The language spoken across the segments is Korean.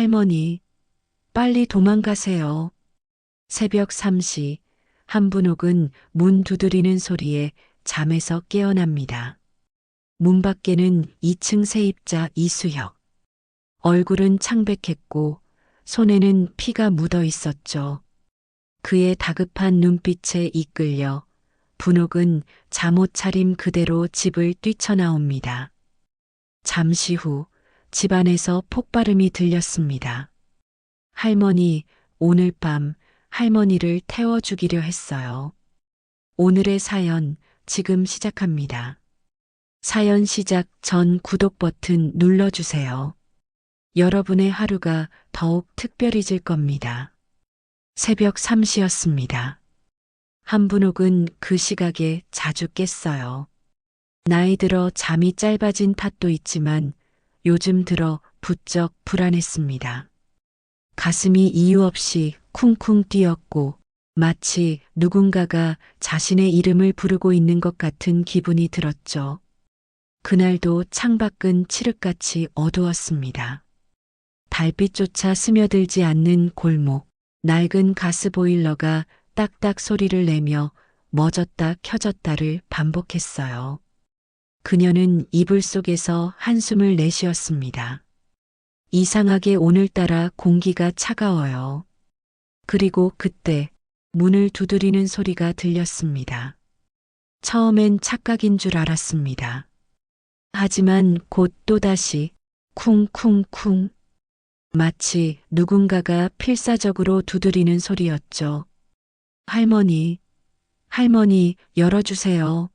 할머니, 빨리 도망가세요. 새벽 3시 한분옥은 문 두드리는 소리에 잠에서 깨어납니다. 문 밖에는 2층 세입자 이수혁. 얼굴은 창백했고 손에는 피가 묻어 있었죠. 그의 다급한 눈빛에 이끌려 분옥은 잠옷 차림 그대로 집을 뛰쳐나옵니다. 잠시 후 집안에서 폭발음이 들렸습니다. 할머니, 오늘 밤 할머니를 태워 죽이려 했어요. 오늘의 사연 지금 시작합니다. 사연 시작 전 구독 버튼 눌러주세요. 여러분의 하루가 더욱 특별해질 겁니다. 새벽 3시였습니다. 한분옥은 그 시각에 자주 깼어요. 나이 들어 잠이 짧아진 탓도 있지만 요즘 들어 부쩍 불안했습니다. 가슴이 이유 없이 쿵쿵 뛰었고 마치 누군가가 자신의 이름을 부르고 있는 것 같은 기분이 들었죠. 그날도 창밖은 칠흑같이 어두웠습니다. 달빛조차 스며들지 않는 골목, 낡은 가스보일러가 딱딱 소리를 내며 멎었다 켜졌다를 반복했어요. 그녀는 이불 속에서 한숨을 내쉬었습니다. 이상하게 오늘따라 공기가 차가워요. 그리고 그때 문을 두드리는 소리가 들렸습니다. 처음엔 착각인 줄 알았습니다. 하지만 곧 또다시 쿵쿵쿵 마치 누군가가 필사적으로 두드리는 소리였죠. 할머니, 할머니 열어주세요.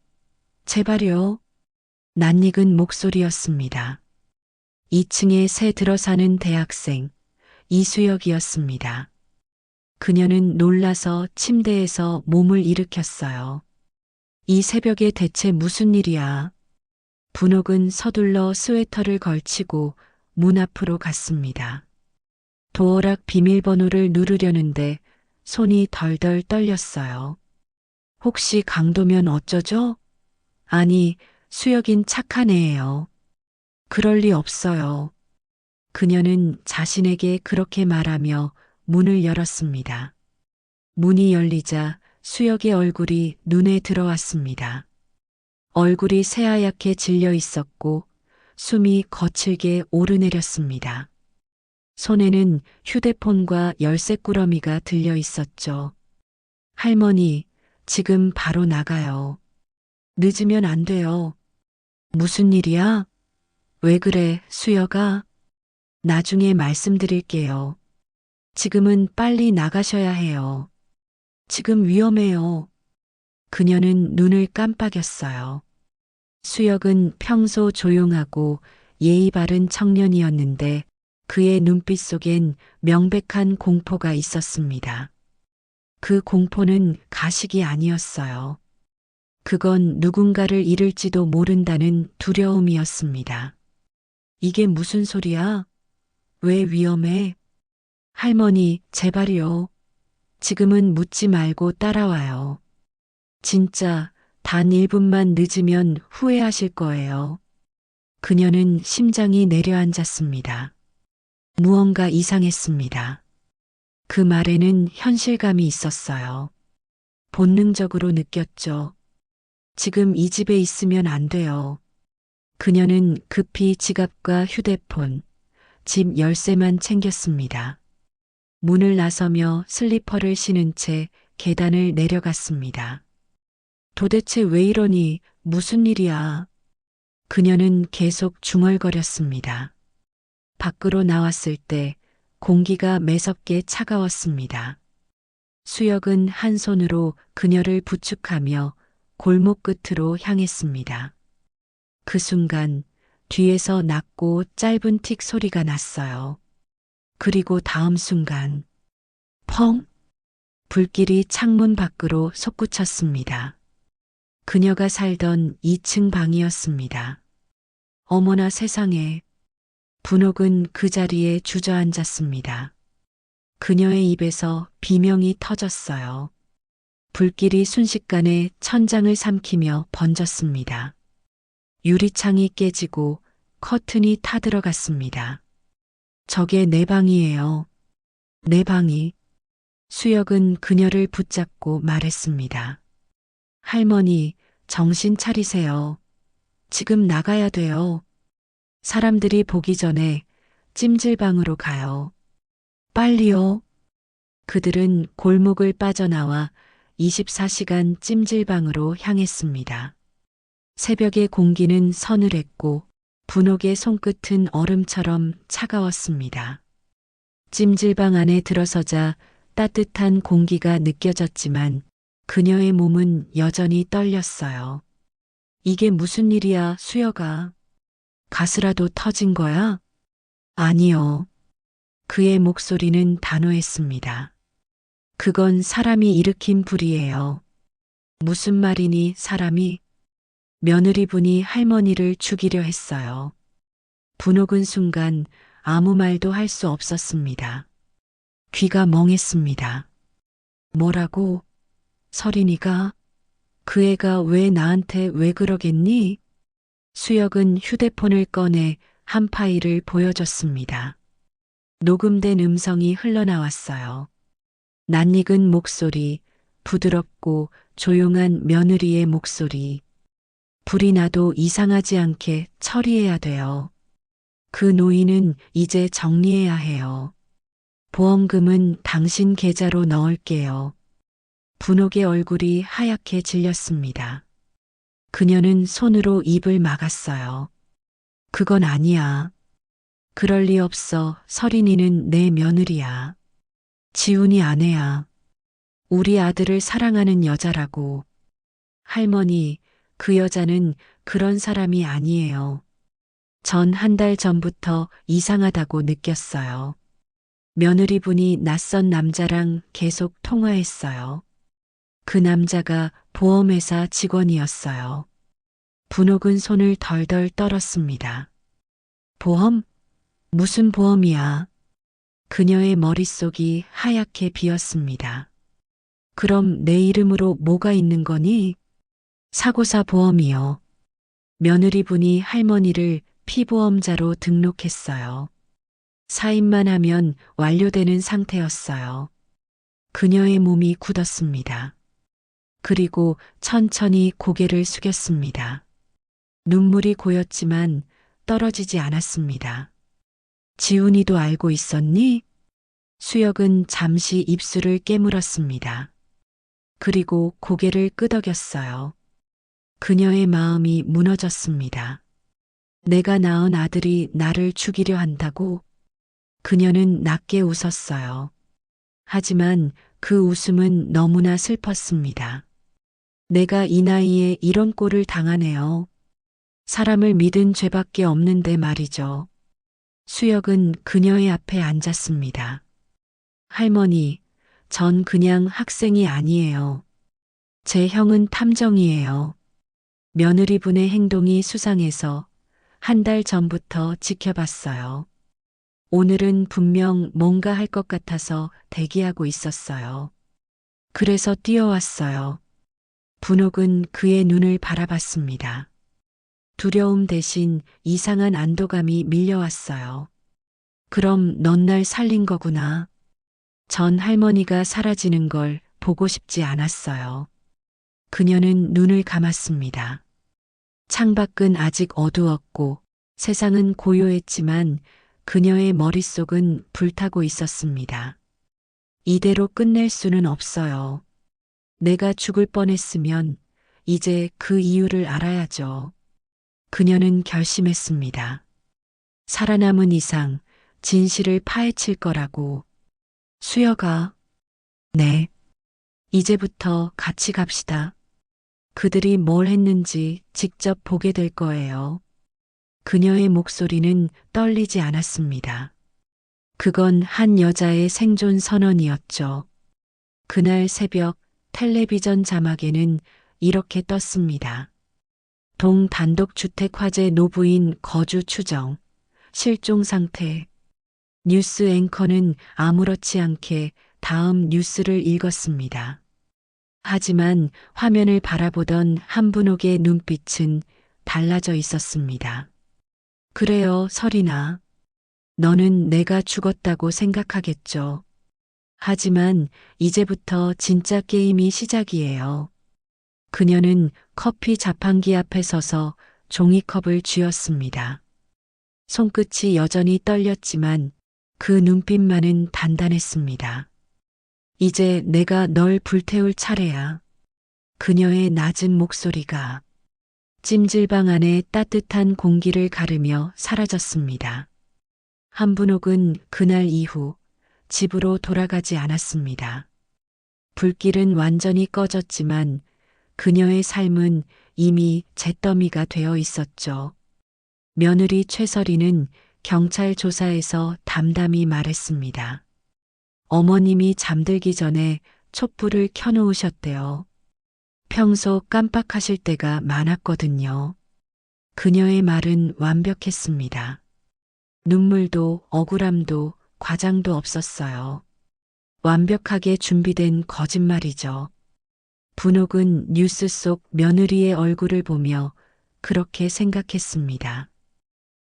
제발요. 낯익은 목소리였습니다. 2층에 새 들어 사는 대학생 이수혁이었습니다. 그녀는 놀라서 침대에서 몸을 일으켰어요. 이 새벽에 대체 무슨 일이야? 분옥은 서둘러 스웨터를 걸치고 문 앞으로 갔습니다. 도어락 비밀번호를 누르려는데 손이 덜덜 떨렸어요. 혹시 강도면 어쩌죠? 아니, 수혁인 착한 애예요. 그럴 리 없어요. 그녀는 자신에게 그렇게 말하며 문을 열었습니다. 문이 열리자 수혁의 얼굴이 눈에 들어왔습니다. 얼굴이 새하얗게 질려 있었고 숨이 거칠게 오르내렸습니다. 손에는 휴대폰과 열쇠꾸러미가 들려 있었죠. 할머니, 지금 바로 나가요. 늦으면 안 돼요. 무슨 일이야? 왜 그래, 수혁아? 나중에 말씀드릴게요. 지금은 빨리 나가셔야 해요. 지금 위험해요. 그녀는 눈을 깜빡였어요. 수혁은 평소 조용하고 예의 바른 청년이었는데 그의 눈빛 속엔 명백한 공포가 있었습니다. 그 공포는 가식이 아니었어요. 그건 누군가를 잃을지도 모른다는 두려움이었습니다. 이게 무슨 소리야? 왜 위험해? 할머니, 제발요. 지금은 묻지 말고 따라와요. 진짜 단 1분만 늦으면 후회하실 거예요. 그녀는 심장이 내려앉았습니다. 무언가 이상했습니다. 그 말에는 현실감이 있었어요. 본능적으로 느꼈죠. 지금 이 집에 있으면 안 돼요. 그녀는 급히 지갑과 휴대폰, 집 열쇠만 챙겼습니다. 문을 나서며 슬리퍼를 신은 채 계단을 내려갔습니다. 도대체 왜 이러니? 무슨 일이야? 그녀는 계속 중얼거렸습니다. 밖으로 나왔을 때 공기가 매섭게 차가웠습니다. 수혁은 한 손으로 그녀를 부축하며 골목 끝으로 향했습니다. 그 순간 뒤에서 낮고 짧은 틱 소리가 났어요. 그리고 다음 순간 펑! 불길이 창문 밖으로 솟구쳤습니다. 그녀가 살던 2층 방이었습니다. 어머나 세상에. 분옥은 그 자리에 주저앉았습니다. 그녀의 입에서 비명이 터졌어요. 불길이 순식간에 천장을 삼키며 번졌습니다. 유리창이 깨지고 커튼이 타들어갔습니다. 저게 내 방이에요. 내 방이. 수혁은 그녀를 붙잡고 말했습니다. 할머니, 정신 차리세요. 지금 나가야 돼요. 사람들이 보기 전에 찜질방으로 가요. 빨리요. 그들은 골목을 빠져나와 24시간 찜질방으로 향했습니다. 새벽의 공기는 서늘했고 분옥의 손끝은 얼음처럼 차가웠습니다. 찜질방 안에 들어서자 따뜻한 공기가 느껴졌지만 그녀의 몸은 여전히 떨렸어요. 이게 무슨 일이야, 수혁아. 가스라도 터진 거야? 아니요. 그의 목소리는 단호했습니다. 그건 사람이 일으킨 불이에요. 무슨 말이니, 사람이? 며느리분이 할머니를 죽이려 했어요. 분옥은 순간 아무 말도 할 수 없었습니다. 귀가 멍했습니다. 뭐라고? 서린이가? 그 애가 왜 나한테 왜 그러겠니? 수혁은 휴대폰을 꺼내 한 파일을 보여줬습니다. 녹음된 음성이 흘러나왔어요. 낯익은 목소리, 부드럽고 조용한 며느리의 목소리. 불이 나도 이상하지 않게 처리해야 돼요. 그 노인은 이제 정리해야 해요. 보험금은 당신 계좌로 넣을게요. 분옥의 얼굴이 하얗게 질렸습니다. 그녀는 손으로 입을 막았어요. 그건 아니야. 그럴 리 없어. 서린이는 내 며느리야. 지훈이 아내야. 우리 아들을 사랑하는 여자라고. 할머니, 그 여자는 그런 사람이 아니에요. 전 한 달 전부터 이상하다고 느꼈어요. 며느리분이 낯선 남자랑 계속 통화했어요. 그 남자가 보험회사 직원이었어요. 분옥은 손을 덜덜 떨었습니다. 보험? 무슨 보험이야? 그녀의 머릿속이 하얗게 비었습니다. 그럼 내 이름으로 뭐가 있는 거니? 사고사 보험이요. 며느리분이 할머니를 피보험자로 등록했어요. 사인만 하면 완료되는 상태였어요. 그녀의 몸이 굳었습니다. 그리고 천천히 고개를 숙였습니다. 눈물이 고였지만 떨어지지 않았습니다. 지훈이도 알고 있었니? 수혁은 잠시 입술을 깨물었습니다. 그리고 고개를 끄덕였어요. 그녀의 마음이 무너졌습니다. 내가 낳은 아들이 나를 죽이려 한다고? 그녀는 낮게 웃었어요. 하지만 그 웃음은 너무나 슬펐습니다. 내가 이 나이에 이런 꼴을 당하네요. 사람을 믿은 죄밖에 없는데 말이죠. 수혁은 그녀의 앞에 앉았습니다. 할머니, 전 그냥 학생이 아니에요. 제 형은 탐정이에요. 며느리분의 행동이 수상해서 한 달 전부터 지켜봤어요. 오늘은 분명 뭔가 할 것 같아서 대기하고 있었어요. 그래서 뛰어왔어요. 분옥은 그의 눈을 바라봤습니다. 두려움 대신 이상한 안도감이 밀려왔어요. 그럼 넌 날 살린 거구나. 전 할머니가 사라지는 걸 보고 싶지 않았어요. 그녀는 눈을 감았습니다. 창밖은 아직 어두웠고 세상은 고요했지만 그녀의 머릿속은 불타고 있었습니다. 이대로 끝낼 수는 없어요. 내가 죽을 뻔했으면 이제 그 이유를 알아야죠. 그녀는 결심했습니다. 살아남은 이상 진실을 파헤칠 거라고. 수혁아. 네. 이제부터 같이 갑시다. 그들이 뭘 했는지 직접 보게 될 거예요. 그녀의 목소리는 떨리지 않았습니다. 그건 한 여자의 생존 선언이었죠. 그날 새벽 텔레비전 자막에는 이렇게 떴습니다. 동단독주택 화재 노부인 거주 추정, 실종 상태. 뉴스 앵커는 아무렇지 않게 다음 뉴스를 읽었습니다. 하지만 화면을 바라보던 한분옥의 눈빛은 달라져 있었습니다. 그래요, 설이나. 너는 내가 죽었다고 생각하겠죠. 하지만 이제부터 진짜 게임이 시작이에요. 그녀는 커피 자판기 앞에 서서 종이컵을 쥐었습니다. 손끝이 여전히 떨렸지만 그 눈빛만은 단단했습니다. 이제 내가 널 불태울 차례야. 그녀의 낮은 목소리가 찜질방 안에 따뜻한 공기를 가르며 사라졌습니다. 한분옥은 그날 이후 집으로 돌아가지 않았습니다. 불길은 완전히 꺼졌지만 그녀의 삶은 이미 잿더미가 되어 있었죠. 며느리 최설이는 경찰 조사에서 담담히 말했습니다. 어머님이 잠들기 전에 촛불을 켜놓으셨대요. 평소 깜빡하실 때가 많았거든요. 그녀의 말은 완벽했습니다. 눈물도 억울함도 과장도 없었어요. 완벽하게 준비된 거짓말이죠. 분옥은 뉴스 속 며느리의 얼굴을 보며 그렇게 생각했습니다.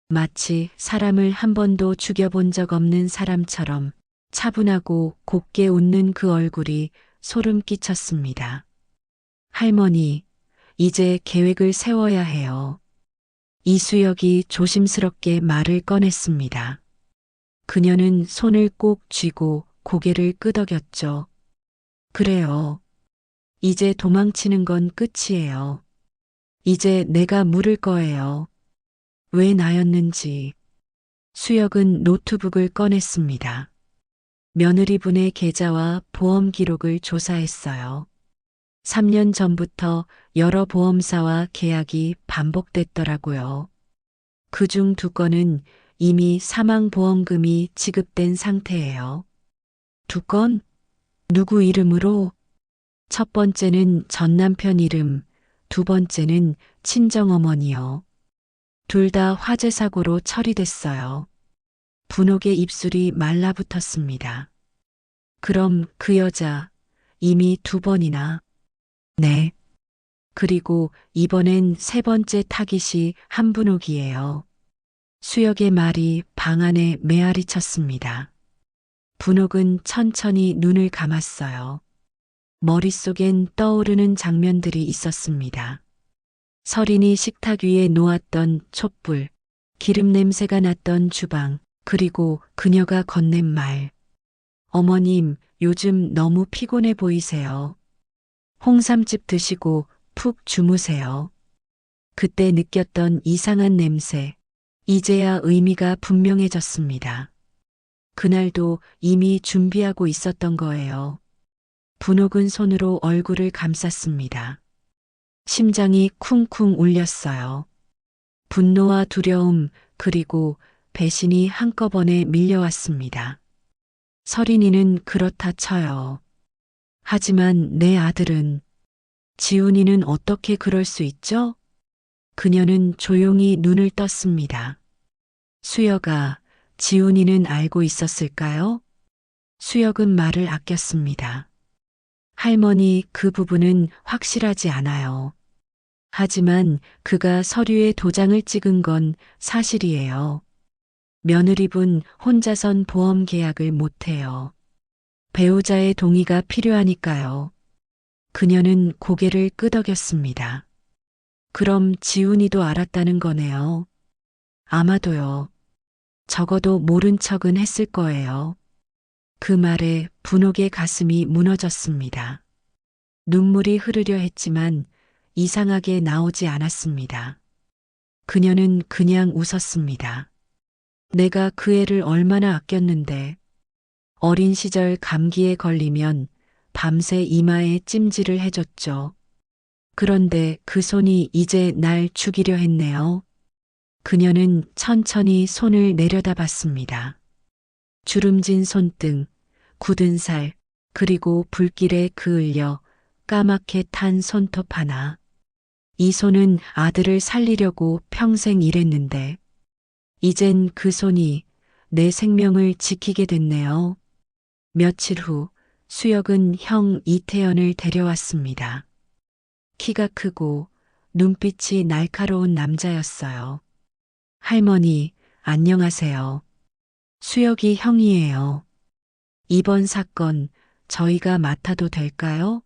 마치 사람을 한 번도 죽여본 적 없는 사람처럼 차분하고 곱게 웃는 그 얼굴이 소름 끼쳤습니다. 할머니, 이제 계획을 세워야 해요. 이수혁이 조심스럽게 말을 꺼냈습니다. 그녀는 손을 꼭 쥐고 고개를 끄덕였죠. 그래요. 이제 도망치는 건 끝이에요. 이제 내가 물을 거예요. 왜 나였는지. 수혁은 노트북을 꺼냈습니다. 며느리분의 계좌와 보험 기록을 조사했어요. 3년 전부터 여러 보험사와 계약이 반복됐더라고요. 그중 2건은 이미 사망보험금이 지급된 상태예요. 2건? 누구 이름으로? 첫 번째는 전 남편 이름, 2번째는 친정어머니요. 둘 다 화재 사고로 처리됐어요. 분옥의 입술이 말라붙었습니다. 그럼 그 여자 이미 2번이나. 네. 그리고 이번엔 3번째 타깃이 한분옥이에요. 수혁의 말이 방 안에 메아리 쳤습니다. 분옥은 천천히 눈을 감았어요. 머릿속엔 떠오르는 장면들이 있었습니다. 설인이 식탁 위에 놓았던 촛불, 기름 냄새가 났던 주방, 그리고 그녀가 건넨 말. 어머님, 요즘 너무 피곤해 보이세요. 홍삼즙 드시고 푹 주무세요. 그때 느꼈던 이상한 냄새, 이제야 의미가 분명해졌습니다. 그날도 이미 준비하고 있었던 거예요. 분옥은 손으로 얼굴을 감쌌습니다. 심장이 쿵쿵 울렸어요. 분노와 두려움 그리고 배신이 한꺼번에 밀려왔습니다. 설인이는 그렇다 쳐요. 하지만 내 아들은, 지훈이는 어떻게 그럴 수 있죠? 그녀는 조용히 눈을 떴습니다. 수혁아, 지훈이는 알고 있었을까요? 수혁은 말을 아꼈습니다. 할머니, 그 부분은 확실하지 않아요. 하지만 그가 서류에 도장을 찍은 건 사실이에요. 며느리분 혼자선 보험 계약을 못해요. 배우자의 동의가 필요하니까요. 그녀는 고개를 끄덕였습니다. 그럼 지훈이도 알았다는 거네요. 아마도요. 적어도 모른 척은 했을 거예요. 그 말에 분옥의 가슴이 무너졌습니다. 눈물이 흐르려 했지만 이상하게 나오지 않았습니다. 그녀는 그냥 웃었습니다. 내가 그 애를 얼마나 아꼈는데, 어린 시절 감기에 걸리면 밤새 이마에 찜질을 해줬죠. 그런데 그 손이 이제 날 죽이려 했네요. 그녀는 천천히 손을 내려다봤습니다. 주름진 손등, 굳은 살, 그리고 불길에 그을려 까맣게 탄 손톱 하나. 이 손은 아들을 살리려고 평생 일했는데, 이젠 그 손이 내 생명을 지키게 됐네요. 며칠 후 수혁은 형 이태연을 데려왔습니다. 키가 크고 눈빛이 날카로운 남자였어요. 할머니, 안녕하세요. 수혁이 형이에요. 이번 사건 저희가 맡아도 될까요?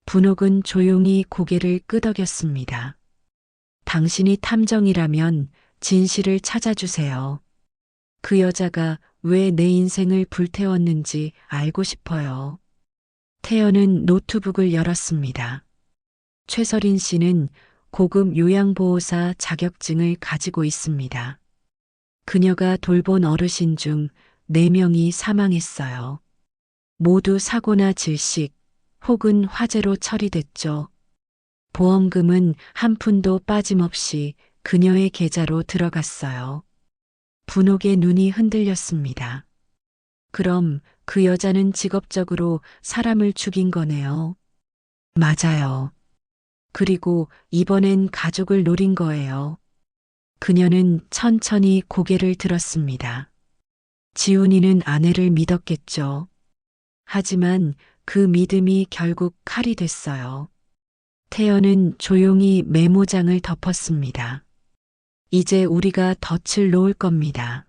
분옥은 조용히 고개를 끄덕였습니다. 당신이 탐정이라면 진실을 찾아주세요. 그 여자가 왜 내 인생을 불태웠는지 알고 싶어요. 태연은 노트북을 열었습니다. 최설인 씨는 고급 요양보호사 자격증을 가지고 있습니다. 그녀가 돌본 어르신 중 4명이 사망했어요. 모두 사고나 질식 혹은 화재로 처리됐죠. 보험금은 한 푼도 빠짐없이 그녀의 계좌로 들어갔어요. 분옥의 눈이 흔들렸습니다. 그럼 그 여자는 직업적으로 사람을 죽인 거네요. 맞아요. 그리고 이번엔 가족을 노린 거예요. 그녀는 천천히 고개를 들었습니다. 지훈이는 아내를 믿었겠죠. 하지만 그 믿음이 결국 칼이 됐어요. 태연은 조용히 메모장을 덮었습니다. 이제 우리가 덫을 놓을 겁니다.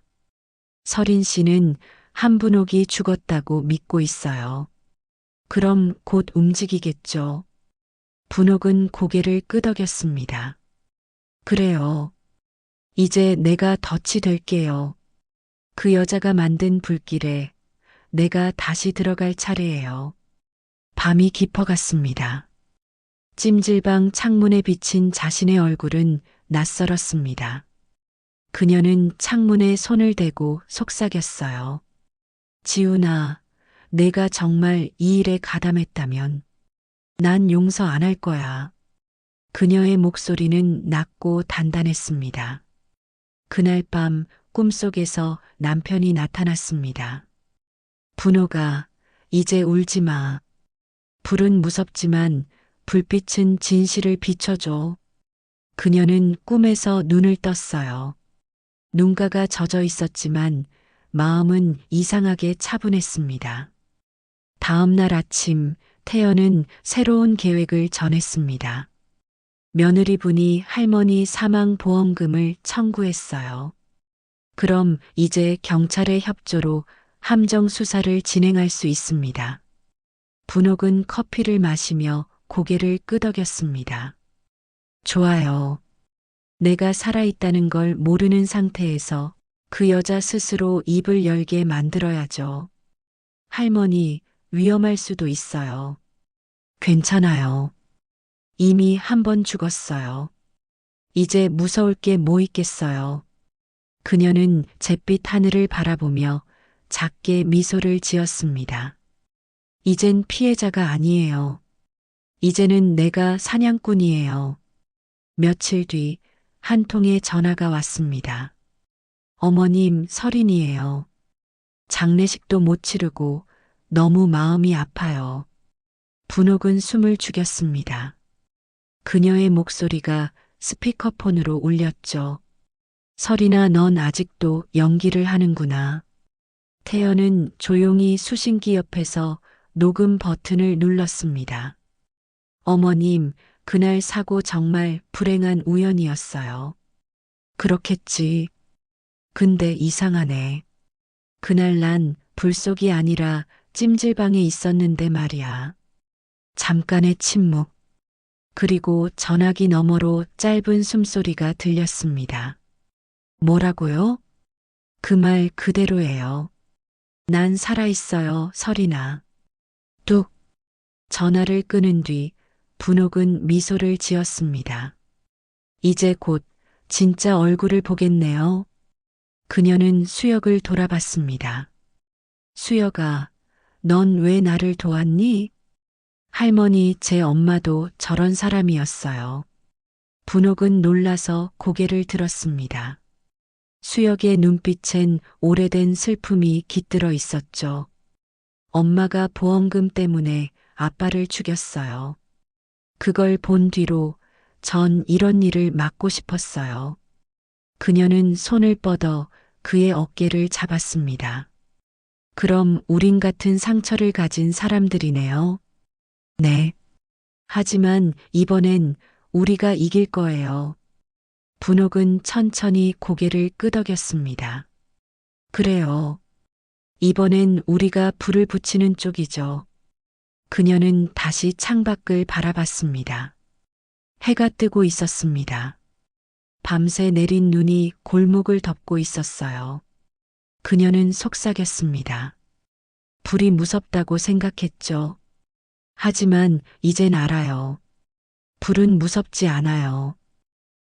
설인 씨는 한분옥이 죽었다고 믿고 있어요. 그럼 곧 움직이겠죠. 분옥은 고개를 끄덕였습니다. 그래요. 이제 내가 덫이 될게요. 그 여자가 만든 불길에 내가 다시 들어갈 차례예요. 밤이 깊어갔습니다. 찜질방 창문에 비친 자신의 얼굴은 낯설었습니다. 그녀는 창문에 손을 대고 속삭였어요. 지훈아, 내가 정말 이 일에 가담했다면 난 용서 안 할 거야. 그녀의 목소리는 낮고 단단했습니다. 그날 밤 꿈속에서 남편이 나타났습니다. 분호가 이제 울지 마. 불은 무섭지만 불빛은 진실을 비춰줘. 그녀는 꿈에서 눈을 떴어요. 눈가가 젖어 있었지만 마음은 이상하게 차분했습니다. 다음 날 아침 태연은 새로운 계획을 전했습니다. 며느리분이 할머니 사망 보험금을 청구했어요. 그럼 이제 경찰의 협조로 함정 수사를 진행할 수 있습니다. 분옥은 커피를 마시며 고개를 끄덕였습니다. 좋아요. 내가 살아있다는 걸 모르는 상태에서 그 여자 스스로 입을 열게 만들어야죠. 할머니, 위험할 수도 있어요. 괜찮아요. 이미 한 번 죽었어요. 이제 무서울 게 뭐 있겠어요. 그녀는 잿빛 하늘을 바라보며 작게 미소를 지었습니다. 이젠 피해자가 아니에요. 이제는 내가 사냥꾼이에요. 며칠 뒤 한 통의 전화가 왔습니다. 어머님 설인이에요. 장례식도 못 치르고 너무 마음이 아파요. 분옥은 숨을 죽였습니다. 그녀의 목소리가 스피커폰으로 울렸죠. 설인아, 넌 아직도 연기를 하는구나. 태연은 조용히 수신기 옆에서 녹음 버튼을 눌렀습니다. 어머님, 그날 사고 정말 불행한 우연이었어요. 그렇겠지. 근데 이상하네. 그날 난 불속이 아니라 찜질방에 있었는데 말이야. 잠깐의 침묵. 그리고 전화기 너머로 짧은 숨소리가 들렸습니다. 뭐라고요? 그 말 그대로예요. 난 살아있어요, 설이나. 뚝. 전화를 끊은 뒤 분옥은 미소를 지었습니다. 이제 곧 진짜 얼굴을 보겠네요. 그녀는 수혁을 돌아봤습니다. 수혁아, 넌 왜 나를 도왔니? 할머니, 제 엄마도 저런 사람이었어요. 분옥은 놀라서 고개를 들었습니다. 수혁의 눈빛엔 오래된 슬픔이 깃들어 있었죠. 엄마가 보험금 때문에 아빠를 죽였어요. 그걸 본 뒤로 전 이런 일을 막고 싶었어요. 그녀는 손을 뻗어 그의 어깨를 잡았습니다. 그럼 우린 같은 상처를 가진 사람들이네요. 네. 하지만 이번엔 우리가 이길 거예요. 분옥은 천천히 고개를 끄덕였습니다. 그래요. 이번엔 우리가 불을 붙이는 쪽이죠. 그녀는 다시 창밖을 바라봤습니다. 해가 뜨고 있었습니다. 밤새 내린 눈이 골목을 덮고 있었어요. 그녀는 속삭였습니다. 불이 무섭다고 생각했죠. 하지만 이젠 알아요. 불은 무섭지 않아요.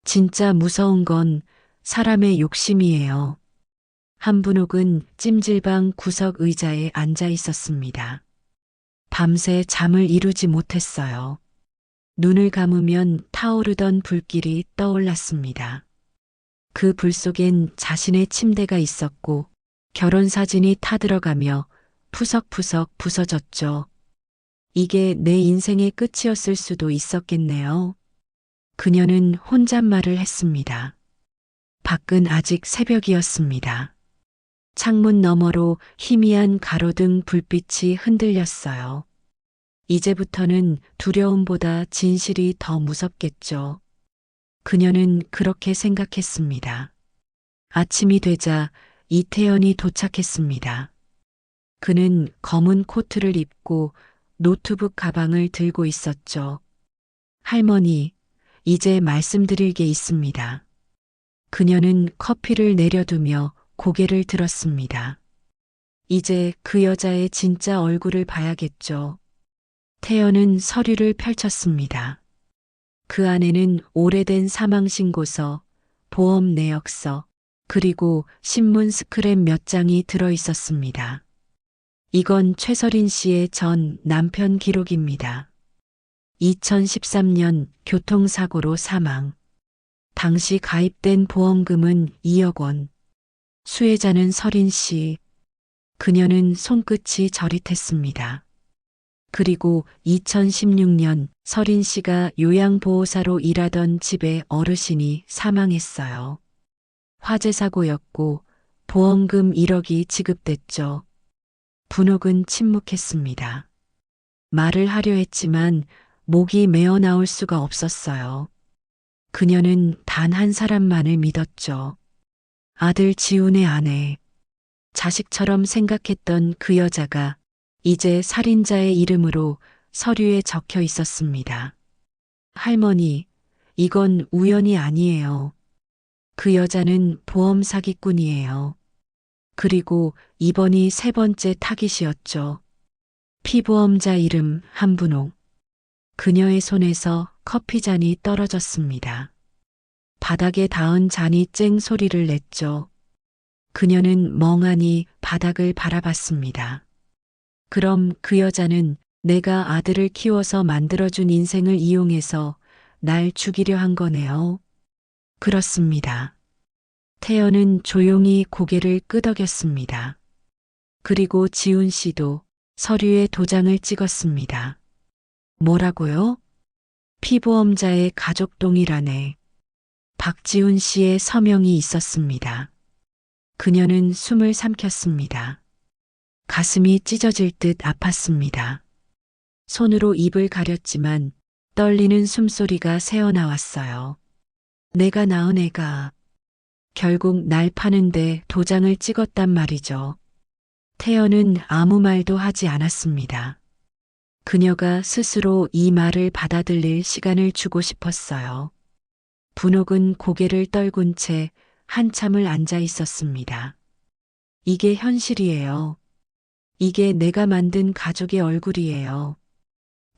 진짜 무서운 건 사람의 욕심이에요. 한분옥은 찜질방 구석 의자에 앉아 있었습니다. 밤새 잠을 이루지 못했어요. 눈을 감으면 타오르던 불길이 떠올랐습니다. 그 불 속엔 자신의 침대가 있었고 결혼사진이 타들어가며 푸석푸석 부서졌죠. 이게 내 인생의 끝이었을 수도 있었겠네요. 그녀는 혼잣말을 했습니다. 밖은 아직 새벽이었습니다. 창문 너머로 희미한 가로등 불빛이 흔들렸어요. 이제부터는 두려움보다 진실이 더 무섭겠죠. 그녀는 그렇게 생각했습니다. 아침이 되자 이태연이 도착했습니다. 그는 검은 코트를 입고 노트북 가방을 들고 있었죠. 할머니, 이제 말씀드릴 게 있습니다. 그녀는 커피를 내려두며 고개를 들었습니다. 이제 그 여자의 진짜 얼굴을 봐야겠죠. 태연은 서류를 펼쳤습니다. 그 안에는 오래된 사망신고서, 보험 내역서, 그리고 신문 스크랩 몇 장이 들어 있었습니다. 이건 최설인 씨의 전 남편 기록입니다. 2013년 교통사고로 사망. 당시 가입된 보험금은 2억 원. 수혜자는 설인 씨. 그녀는 손끝이 저릿했습니다. 그리고 2016년 설인 씨가 요양보호사로 일하던 집의 어르신이 사망했어요. 화재 사고였고 보험금 1억이 지급됐죠. 분옥은 침묵했습니다. 말을 하려 했지만 목이 메어 나올 수가 없었어요. 그녀는 단 한 사람만을 믿었죠. 아들 지훈의 아내. 자식처럼 생각했던 그 여자가 이제 살인자의 이름으로 서류에 적혀 있었습니다. 할머니, 이건 우연이 아니에요. 그 여자는 보험 사기꾼이에요. 그리고 이번이 세 번째 타깃이었죠. 피보험자 이름 한분옥. 그녀의 손에서 커피잔이 떨어졌습니다. 바닥에 닿은 잔이 쨍 소리를 냈죠. 그녀는 멍하니 바닥을 바라봤습니다. 그럼 그 여자는 내가 아들을 키워서 만들어준 인생을 이용해서 날 죽이려 한 거네요. 그렇습니다. 태연은 조용히 고개를 끄덕였습니다. 그리고 지훈 씨도 서류에 도장을 찍었습니다. 뭐라고요? 피보험자의 가족 동일안에 박지훈 씨의 서명이 있었습니다. 그녀는 숨을 삼켰습니다. 가슴이 찢어질 듯 아팠습니다. 손으로 입을 가렸지만 떨리는 숨소리가 새어나왔어요. 내가 낳은 애가 결국 날 파는데 도장을 찍었단 말이죠. 태연은 아무 말도 하지 않았습니다. 그녀가 스스로 이 말을 받아들일 시간을 주고 싶었어요. 분옥은 고개를 떨군 채 한참을 앉아 있었습니다. 이게 현실이에요. 이게 내가 만든 가족의 얼굴이에요.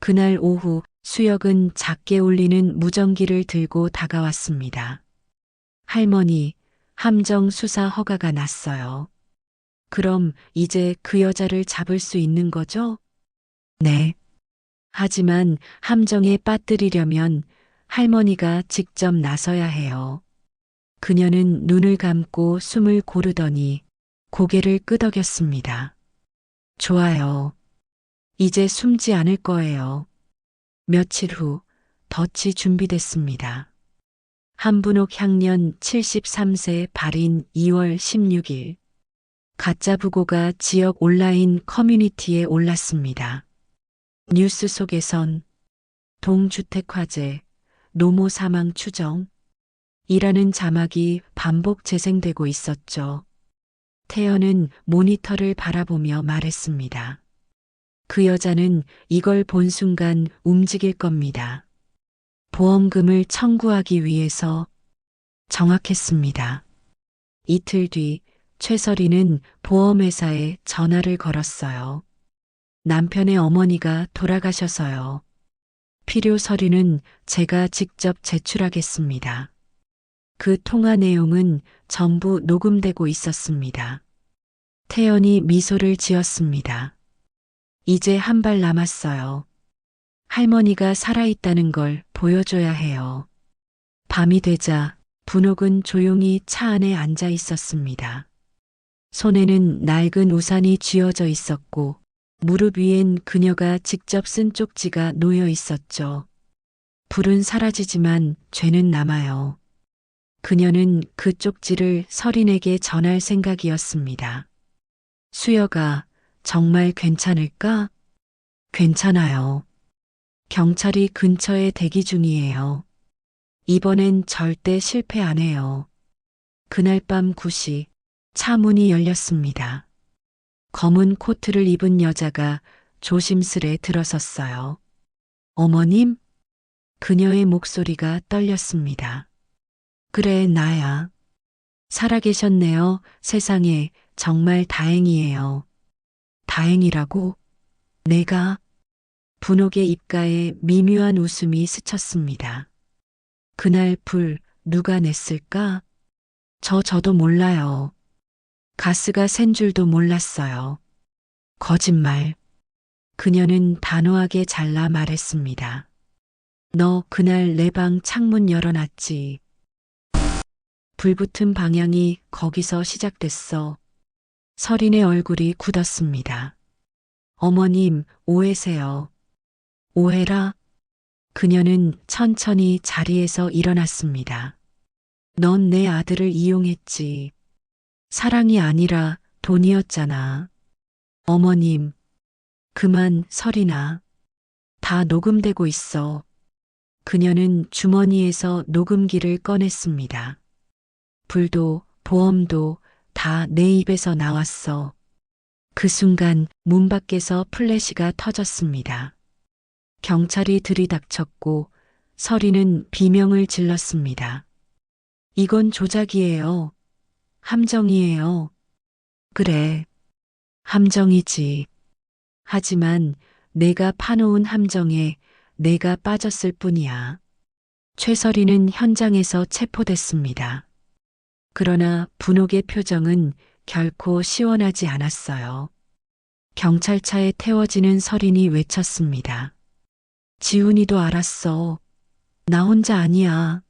그날 오후 수혁은 작게 울리는 무전기를 들고 다가왔습니다. 할머니, 함정 수사 허가가 났어요. 그럼 이제 그 여자를 잡을 수 있는 거죠? 네. 하지만 함정에 빠뜨리려면 할머니가 직접 나서야 해요. 그녀는 눈을 감고 숨을 고르더니 고개를 끄덕였습니다. 좋아요. 이제 숨지 않을 거예요. 며칠 후 덫이 준비됐습니다. 한분옥 향년 73세 발인 2월 16일. 가짜 부고가 지역 온라인 커뮤니티에 올랐습니다. 뉴스 속에선 동주택 화재, 노모 사망 추정 이라는 자막이 반복 재생되고 있었죠. 태연은 모니터를 바라보며 말했습니다. 그 여자는 이걸 본 순간 움직일 겁니다. 보험금을 청구하기 위해서. 정확했습니다. 이틀 뒤 최설이는 보험회사에 전화를 걸었어요. 남편의 어머니가 돌아가셔서요. 필요 서류는 제가 직접 제출하겠습니다. 그 통화 내용은 전부 녹음되고 있었습니다. 태연이 미소를 지었습니다. 이제 한 발 남았어요. 할머니가 살아있다는 걸 보여줘야 해요. 밤이 되자 분옥은 조용히 차 안에 앉아 있었습니다. 손에는 낡은 우산이 쥐어져 있었고 무릎 위엔 그녀가 직접 쓴 쪽지가 놓여 있었죠. 불은 사라지지만 죄는 남아요. 그녀는 그 쪽지를 설인에게 전할 생각이었습니다. 수여가 정말 괜찮을까? 괜찮아요. 경찰이 근처에 대기 중이에요. 이번엔 절대 실패 안 해요. 그날 밤 9시 차 문이 열렸습니다. 검은 코트를 입은 여자가 조심스레 들어섰어요. 어머님? 그녀의 목소리가 떨렸습니다. 그래, 나야. 살아계셨네요. 세상에, 정말 다행이에요. 다행이라고? 내가? 분옥의 입가에 미묘한 웃음이 스쳤습니다. 그날 불 누가 냈을까? 저도 몰라요. 가스가 샌 줄도 몰랐어요. 거짓말. 그녀는 단호하게 잘라 말했습니다. 너 그날 내 방 창문 열어놨지. 불붙은 방향이 거기서 시작됐어. 설인의 얼굴이 굳었습니다. 어머님, 오해세요. 오해라? 그녀는 천천히 자리에서 일어났습니다. 넌 내 아들을 이용했지. 사랑이 아니라 돈이었잖아. 어머님, 그만 설이나. 다 녹음되고 있어. 그녀는 주머니에서 녹음기를 꺼냈습니다. 불도 보험도 다 내 입에서 나왔어. 그 순간 문 밖에서 플래시가 터졌습니다. 경찰이 들이닥쳤고 설이는 비명을 질렀습니다. 이건 조작이에요. 함정이에요. 그래, 함정이지. 하지만 내가 파놓은 함정에 내가 빠졌을 뿐이야. 최설이는 현장에서 체포됐습니다. 그러나 분옥의 표정은 결코 시원하지 않았어요. 경찰차에 태워지는 설인이 외쳤습니다. 지훈이도 알았어. 나 혼자 아니야.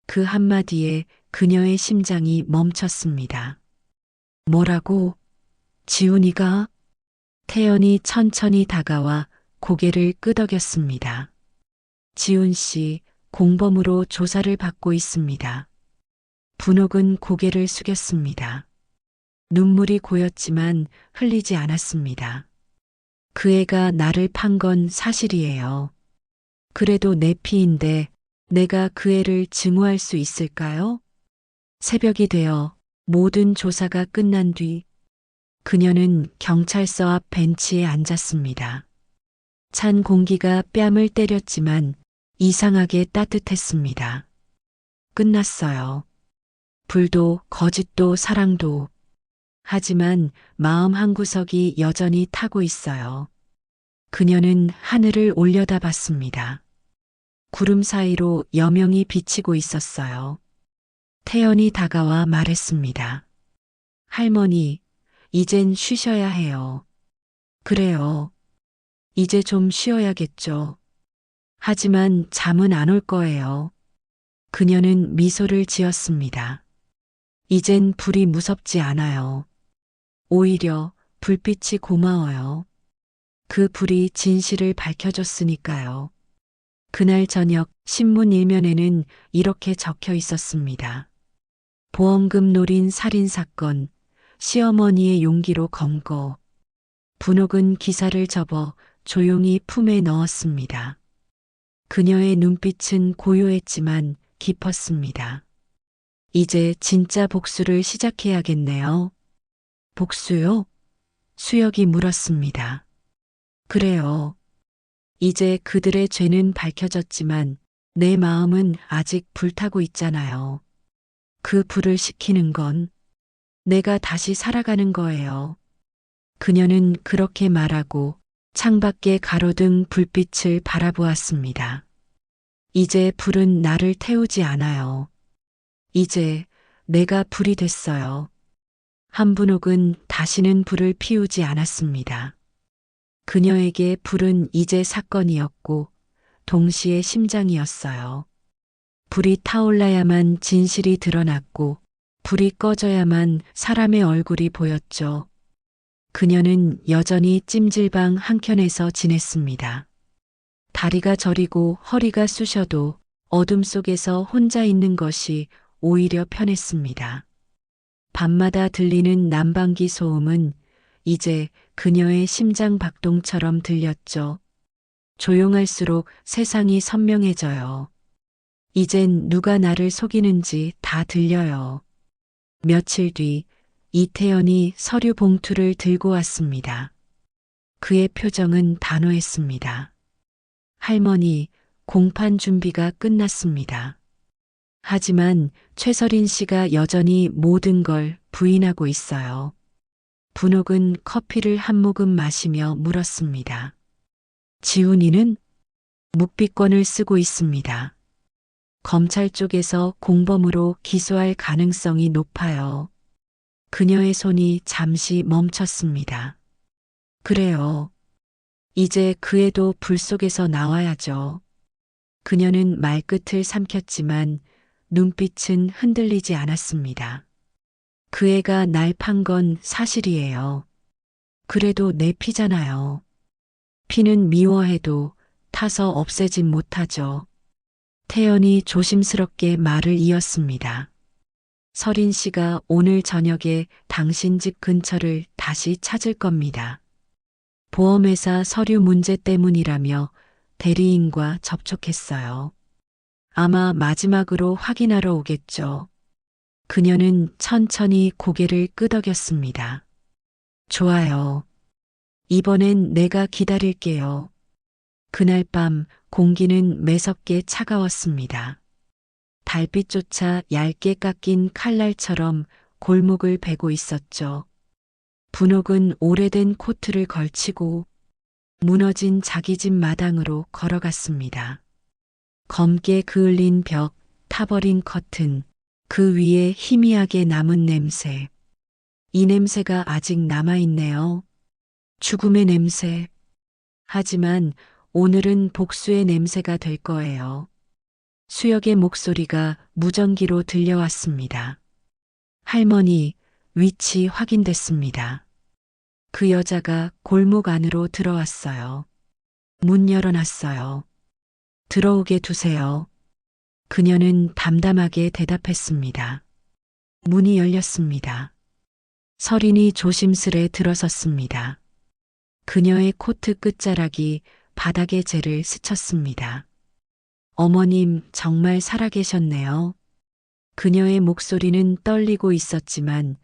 그 한마디에 그녀의 심장이 멈췄습니다. 뭐라고? 지훈이가? 태연이 천천히 다가와 고개를 끄덕였습니다. 지훈 씨, 공범으로 조사를 받고 있습니다. 분옥은 고개를 숙였습니다. 눈물이 고였지만 흘리지 않았습니다. 그 애가 나를 판 건 사실이에요. 그래도 내 피인데 내가 그 애를 증오할 수 있을까요? 새벽이 되어 모든 조사가 끝난 뒤 그녀는 경찰서 앞 벤치에 앉았습니다. 찬 공기가 뺨을 때렸지만 이상하게 따뜻했습니다. 끝났어요. 불도 거짓도 사랑도. 하지만 마음 한구석이 여전히 타고 있어요. 그녀는 하늘을 올려다봤습니다. 구름 사이로 여명이 비치고 있었어요. 태연이 다가와 말했습니다. 할머니, 이젠 쉬셔야 해요. 그래요. 이제 좀 쉬어야겠죠. 하지만 잠은 안 올 거예요. 그녀는 미소를 지었습니다. 이젠 불이 무섭지 않아요. 오히려 불빛이 고마워요. 그 불이 진실을 밝혀줬으니까요. 그날 저녁 신문 일면에는 이렇게 적혀 있었습니다. 보험금 노린 살인사건, 시어머니의 용기로 검거. 분옥은 기사를 접어 조용히 품에 넣었습니다. 그녀의 눈빛은 고요했지만 깊었습니다. 이제 진짜 복수를 시작해야겠네요. 복수요? 수혁이 물었습니다. 그래요. 이제 그들의 죄는 밝혀졌지만 내 마음은 아직 불타고 있잖아요. 그 불을 식히는 건 내가 다시 살아가는 거예요. 그녀는 그렇게 말하고 창밖에 가로등 불빛을 바라보았습니다. 이제 불은 나를 태우지 않아요. 이제 내가 불이 됐어요. 한분옥은 다시는 불을 피우지 않았습니다. 그녀에게 불은 이제 사건이었고 동시에 심장이었어요. 불이 타올라야만 진실이 드러났고 불이 꺼져야만 사람의 얼굴이 보였죠. 그녀는 여전히 찜질방 한켠에서 지냈습니다. 다리가 저리고 허리가 쑤셔도 어둠 속에서 혼자 있는 것이 오히려 편했습니다. 밤마다 들리는 난방기 소음은 이제 그녀의 심장 박동처럼 들렸죠. 조용할수록 세상이 선명해져요. 이젠 누가 나를 속이는지 다 들려요. 며칠 뒤 이태연이 서류 봉투를 들고 왔습니다. 그의 표정은 단호했습니다. 할머니, 공판 준비가 끝났습니다. 하지만 최설인 씨가 여전히 모든 걸 부인하고 있어요. 분옥은 커피를 한 모금 마시며 물었습니다. 지훈이는 묵비권을 쓰고 있습니다. 검찰 쪽에서 공범으로 기소할 가능성이 높아요. 그녀의 손이 잠시 멈췄습니다. 그래요. 이제 그 애도 불 속에서 나와야죠. 그녀는 말끝을 삼켰지만 눈빛은 흔들리지 않았습니다. 그 애가 날 판 건 사실이에요. 그래도 내 피잖아요. 피는 미워해도 타서 없애진 못하죠. 태연이 조심스럽게 말을 이었습니다. 설인 씨가 오늘 저녁에 당신 집 근처를 다시 찾을 겁니다. 보험회사 서류 문제 때문이라며 대리인과 접촉했어요. 아마 마지막으로 확인하러 오겠죠. 그녀는 천천히 고개를 끄덕였습니다. 좋아요. 이번엔 내가 기다릴게요. 그날 밤 공기는 매섭게 차가웠습니다. 달빛조차 얇게 깎인 칼날처럼 골목을 베고 있었죠. 분옥은 오래된 코트를 걸치고 무너진 자기 집 마당으로 걸어갔습니다. 검게 그을린 벽, 타버린 커튼, 그 위에 희미하게 남은 냄새. 이 냄새가 아직 남아있네요. 죽음의 냄새. 하지만 오늘은 복수의 냄새가 될 거예요. 수혁의 목소리가 무전기로 들려왔습니다. 할머니, 위치 확인됐습니다. 그 여자가 골목 안으로 들어왔어요. 문 열어놨어요. 들어오게 두세요. 그녀는 담담하게 대답했습니다. 문이 열렸습니다. 설인이 조심스레 들어섰습니다. 그녀의 코트 끝자락이 바닥에 재를 스쳤습니다. 어머님 정말 살아계셨네요. 그녀의 목소리는 떨리고 있었지만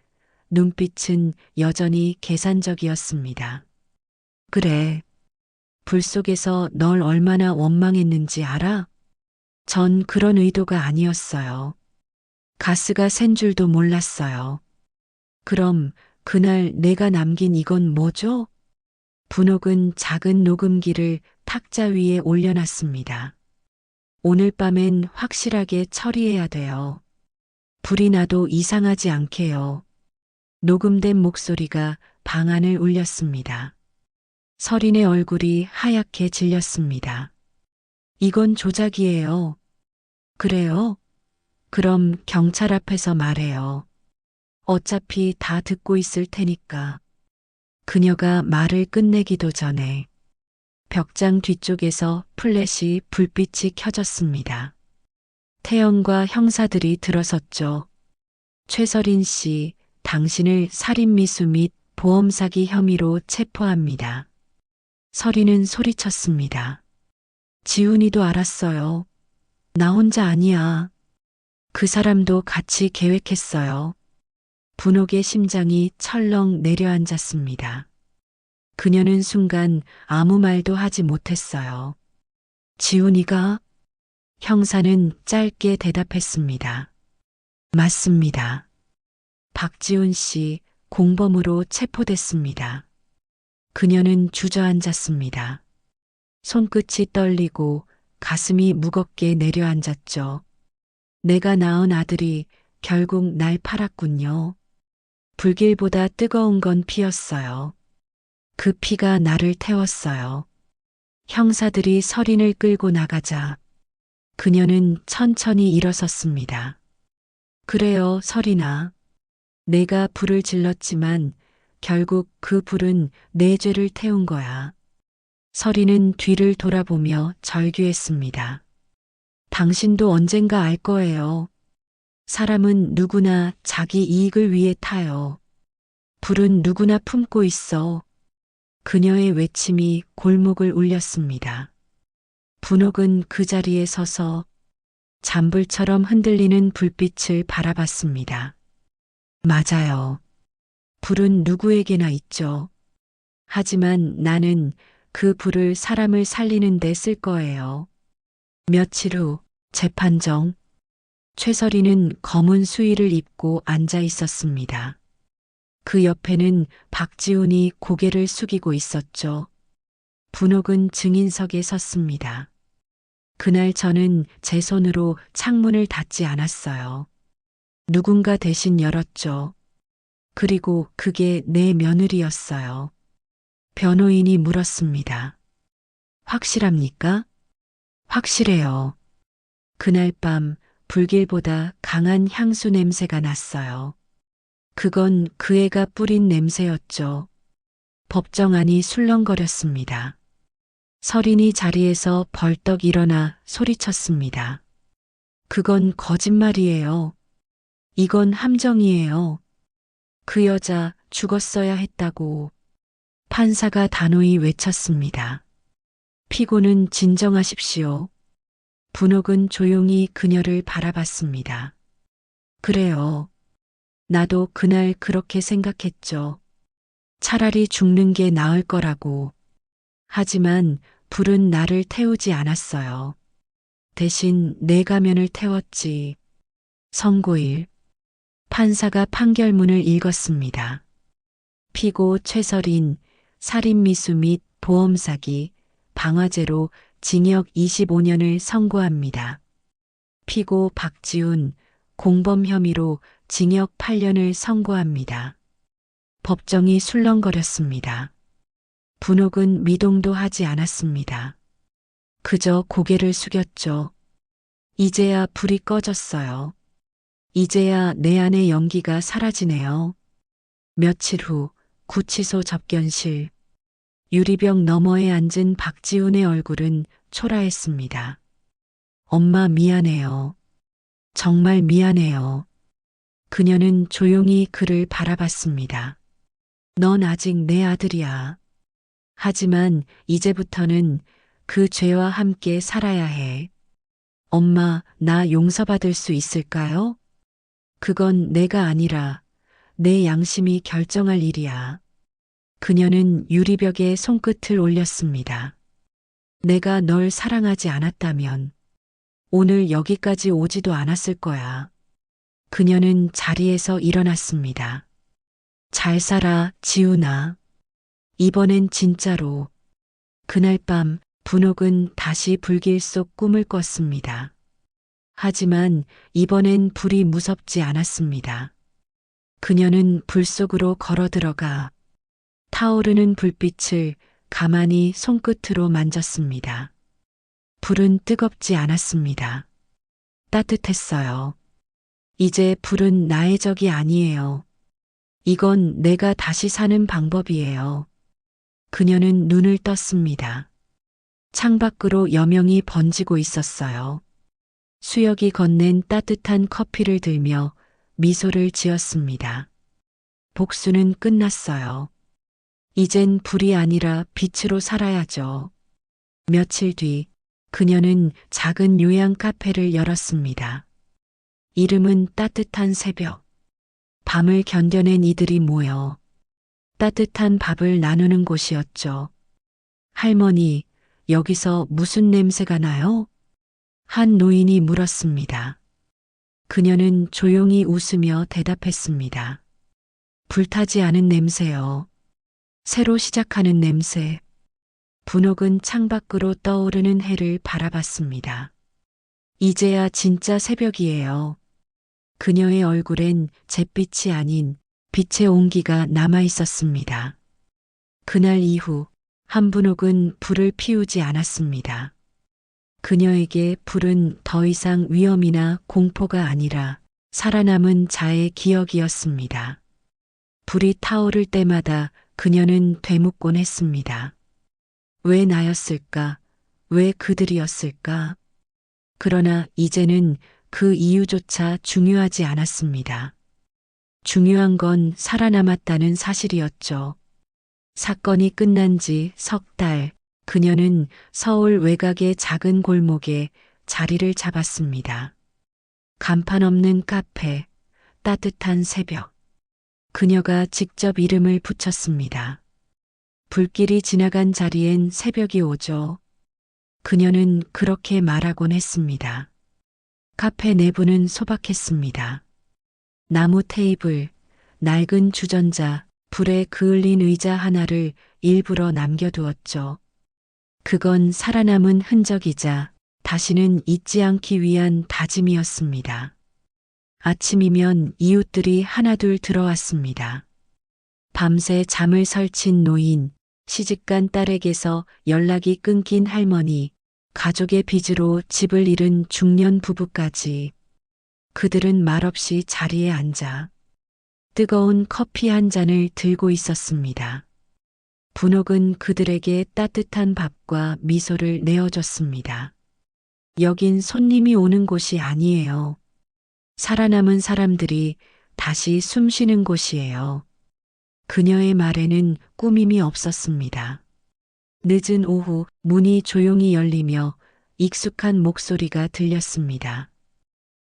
눈빛은 여전히 계산적이었습니다. 그래. 불 속에서 널 얼마나 원망했는지 알아? 전 그런 의도가 아니었어요. 가스가 샌 줄도 몰랐어요. 그럼 그날 내가 남긴 이건 뭐죠? 분옥은 작은 녹음기를 탁자 위에 올려놨습니다. 오늘 밤엔 확실하게 처리해야 돼요. 불이 나도 이상하지 않게요. 녹음된 목소리가 방 안을 울렸습니다. 설인의 얼굴이 하얗게 질렸습니다. 이건 조작이에요. 그래요? 그럼 경찰 앞에서 말해요. 어차피 다 듣고 있을 테니까. 그녀가 말을 끝내기도 전에 벽장 뒤쪽에서 플래시 불빛이 켜졌습니다. 태연과 형사들이 들어섰죠. 최설인 씨, 당신을 살인미수 및 보험 사기 혐의로 체포합니다. 설인은 소리쳤습니다. 지훈이도 알았어요. 나 혼자 아니야. 그 사람도 같이 계획했어요. 분옥의 심장이 철렁 내려앉았습니다. 그녀는 순간 아무 말도 하지 못했어요. 지훈이가? 형사는 짧게 대답했습니다. 맞습니다. 박지훈 씨 공범으로 체포됐습니다. 그녀는 주저앉았습니다. 손끝이 떨리고 가슴이 무겁게 내려앉았죠. 내가 낳은 아들이 결국 날 팔았군요. 불길보다 뜨거운 건 피였어요. 그 피가 나를 태웠어요. 형사들이 서린을 끌고 나가자 그녀는 천천히 일어섰습니다. 그래요, 서린아. 내가 불을 질렀지만 결국 그 불은 내 죄를 태운 거야. 서린은 뒤를 돌아보며 절규했습니다. 당신도 언젠가 알 거예요. 사람은 누구나 자기 이익을 위해 타요. 불은 누구나 품고 있어. 그녀의 외침이 골목을 울렸습니다. 분옥은 그 자리에 서서 잔불처럼 흔들리는 불빛을 바라봤습니다. 맞아요. 불은 누구에게나 있죠. 하지만 나는 그 불을 사람을 살리는 데 쓸 거예요. 며칠 후 재판정. 최설이는 검은 수의를 입고 앉아 있었습니다. 그 옆에는 박지훈이 고개를 숙이고 있었죠. 분옥은 증인석에 섰습니다. 그날 저는 제 손으로 창문을 닫지 않았어요. 누군가 대신 열었죠. 그리고 그게 내 며느리였어요. 변호인이 물었습니다. 확실합니까? 확실해요. 그날 밤 불길보다 강한 향수 냄새가 났어요. 그건 그 애가 뿌린 냄새였죠. 법정 안이 술렁거렸습니다. 서린이 자리에서 벌떡 일어나 소리쳤습니다. 그건 거짓말이에요. 이건 함정이에요. 그 여자 죽었어야 했다고 판사가 단호히 외쳤습니다. 피고는 진정하십시오. 분옥은 조용히 그녀를 바라봤습니다. 그래요. 나도 그날 그렇게 생각했죠. 차라리 죽는 게 나을 거라고. 하지만 불은 나를 태우지 않았어요. 대신 내 가면을 태웠지. 선고일. 판사가 판결문을 읽었습니다. 피고 최설인 살인미수 및 보험사기, 방화죄로 징역 25년을 선고합니다. 피고 박지훈 공범 혐의로 징역 8년을 선고합니다. 법정이 술렁거렸습니다. 분옥은 미동도 하지 않았습니다. 그저 고개를 숙였죠. 이제야 불이 꺼졌어요. 이제야 내 안의 연기가 사라지네요. 며칠 후 구치소 접견실. 유리병 너머에 앉은 박지훈의 얼굴은 초라했습니다. 엄마 미안해요. 정말 미안해요. 그녀는 조용히 그를 바라봤습니다. 넌 아직 내 아들이야. 하지만 이제부터는 그 죄와 함께 살아야 해. 엄마, 나 용서받을 수 있을까요? 그건 내가 아니라 내 양심이 결정할 일이야. 그녀는 유리벽에 손끝을 올렸습니다. 내가 널 사랑하지 않았다면 오늘 여기까지 오지도 않았을 거야. 그녀는 자리에서 일어났습니다. 잘 살아, 지훈아. 이번엔 진짜로. 그날 밤 분옥은 다시 불길 속 꿈을 꿨습니다. 하지만 이번엔 불이 무섭지 않았습니다. 그녀는 불 속으로 걸어 들어가 타오르는 불빛을 가만히 손끝으로 만졌습니다. 불은 뜨겁지 않았습니다. 따뜻했어요. 이제 불은 나의 적이 아니에요. 이건 내가 다시 사는 방법이에요. 그녀는 눈을 떴습니다. 창밖으로 여명이 번지고 있었어요. 수혁이 건넨 따뜻한 커피를 들며 미소를 지었습니다. 복수는 끝났어요. 이젠 불이 아니라 빛으로 살아야죠. 며칠 뒤 그녀는 작은 요양 카페를 열었습니다. 이름은 따뜻한 새벽. 밤을 견뎌낸 이들이 모여 따뜻한 밥을 나누는 곳이었죠. 할머니, 여기서 무슨 냄새가 나요? 한 노인이 물었습니다. 그녀는 조용히 웃으며 대답했습니다. 불타지 않은 냄새요. 새로 시작하는 냄새. 분옥은 창밖으로 떠오르는 해를 바라봤습니다. 이제야 진짜 새벽이에요. 그녀의 얼굴엔 잿빛이 아닌 빛의 온기가 남아 있었습니다. 그날 이후 한분옥은 불을 피우지 않았습니다. 그녀에게 불은 더 이상 위험이나 공포가 아니라 살아남은 자의 기억이었습니다. 불이 타오를 때마다 그녀는 되묻곤 했습니다. 왜 나였을까? 왜 그들이었을까? 그러나 이제는 그 이유조차 중요하지 않았습니다. 중요한 건 살아남았다는 사실이었죠. 사건이 끝난 지 석 달, 그녀는 서울 외곽의 작은 골목에 자리를 잡았습니다. 간판 없는 카페, 따뜻한 새벽. 그녀가 직접 이름을 붙였습니다. 불길이 지나간 자리엔 새벽이 오죠. 그녀는 그렇게 말하곤 했습니다. 카페 내부는 소박했습니다. 나무 테이블, 낡은 주전자, 불에 그을린 의자 하나를 일부러 남겨두었죠. 그건 살아남은 흔적이자 다시는 잊지 않기 위한 다짐이었습니다. 아침이면 이웃들이 하나둘 들어왔습니다. 밤새 잠을 설친 노인, 시집간 딸에게서 연락이 끊긴 할머니, 가족의 빚으로 집을 잃은 중년 부부까지. 그들은 말없이 자리에 앉아 뜨거운 커피 한 잔을 들고 있었습니다. 분옥은 그들에게 따뜻한 밥과 미소를 내어줬습니다. 여긴 손님이 오는 곳이 아니에요. 살아남은 사람들이 다시 숨 쉬는 곳이에요. 그녀의 말에는 꾸밈이 없었습니다. 늦은 오후 문이 조용히 열리며 익숙한 목소리가 들렸습니다.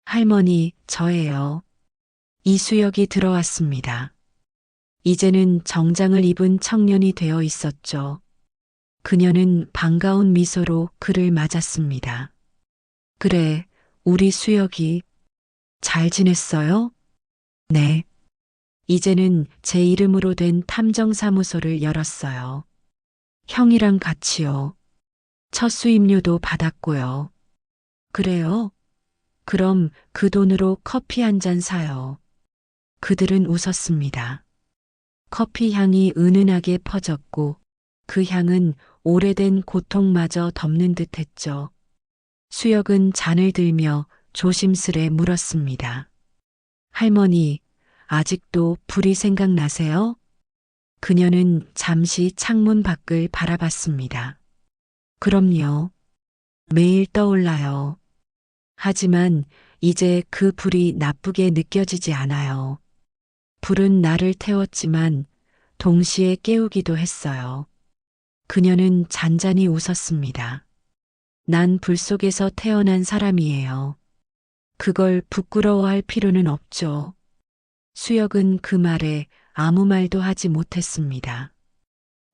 할머니, 저예요. 이수역이 들어왔습니다. 이제는 정장을 입은 청년이 되어 있었죠. 그녀는 반가운 미소로 그를 맞았습니다. 그래, 우리 수역이 잘 지냈어요? 네. 이제는 제 이름으로 된 탐정사무소를 열었어요. 형이랑 같이요. 첫 수임료도 받았고요. 그래요? 그럼 그 돈으로 커피 한 잔 사요. 그들은 웃었습니다. 커피 향이 은은하게 퍼졌고 그 향은 오래된 고통마저 덮는 듯 했죠. 수역은 잔을 들며 조심스레 물었습니다. 할머니, 아직도 불이 생각나세요? 그녀는 잠시 창문 밖을 바라봤습니다. 그럼요. 매일 떠올라요. 하지만 이제 그 불이 나쁘게 느껴지지 않아요. 불은 나를 태웠지만 동시에 깨우기도 했어요. 그녀는 잔잔히 웃었습니다. 난 불 속에서 태어난 사람이에요. 그걸 부끄러워할 필요는 없죠. 수역은 그 말에 아무 말도 하지 못했습니다.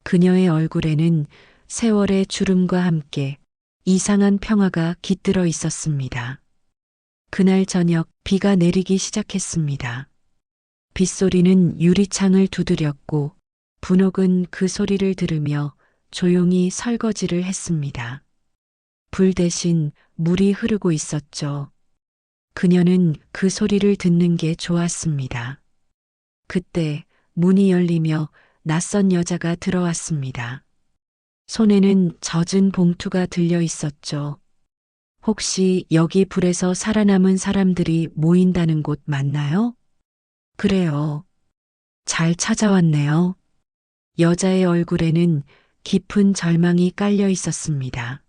그녀의 얼굴에는 세월의 주름과 함께 이상한 평화가 깃들어 있었습니다. 그날 저녁 비가 내리기 시작했습니다. 빗소리는 유리창을 두드렸고 분옥은 그 소리를 들으며 조용히 설거지를 했습니다. 불 대신 물이 흐르고 있었죠. 그녀는 그 소리를 듣는 게 좋았습니다. 그때 문이 열리며 낯선 여자가 들어왔습니다. 손에는 젖은 봉투가 들려 있었죠. 혹시 여기 불에서 살아남은 사람들이 모인다는 곳 맞나요? 그래요. 잘 찾아왔네요. 여자의 얼굴에는 깊은 절망이 깔려 있었습니다.